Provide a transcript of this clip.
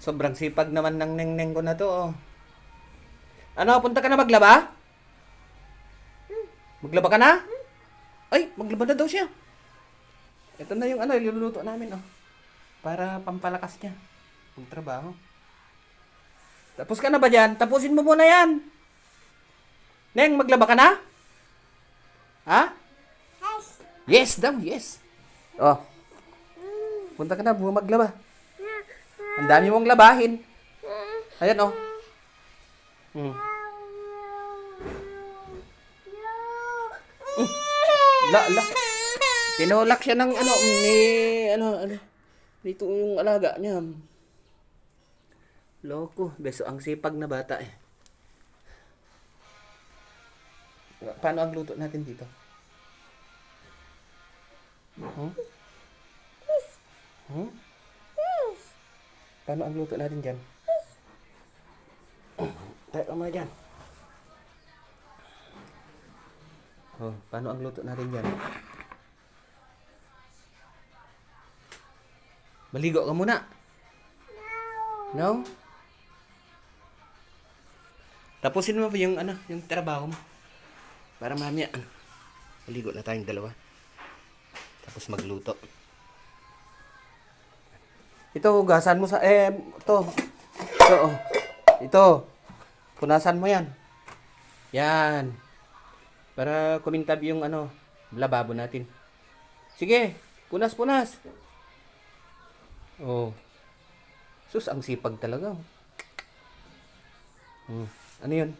Sobrang sipag naman ng neng-neng ko na to. Oh. Ano, punta ka na maglaba? Maglaba ka na? Ay, maglaba na daw siya. Ito na yung ano, iluluto namin, oh. Para pampalakas niya. Magtrabaho. Tapos ka na ba dyan? Tapusin mo muna yan. Neng, maglaba ka na? Ha? Yes daw, yes. Oh. Punta ka na, maglaba. Ang dami mong labahin. Ayan, oh. Hmm. La. Tinulak siya ng ano, ano. Dito yung alaga niya. Loko, beso ang sipag na bata eh. Paano ang luto natin dito? Paano ang luto natin dyan? Tayo ka muna dyan. Oh, paano ang luto natin dyan? Maligo ka muna. No? Tapusin mo pa yung ano, yung trabaho mo. Para mamaya, maligo na tayong dalawa. Tapos magluto. Ito, hugasan mo sa, ito. Ito, oh. Ito. Punasan mo yan. Yan. Para kumintab yung ano, lababo natin. Sige, punas. Oh. Sus, ang sipag talaga. Ano yun?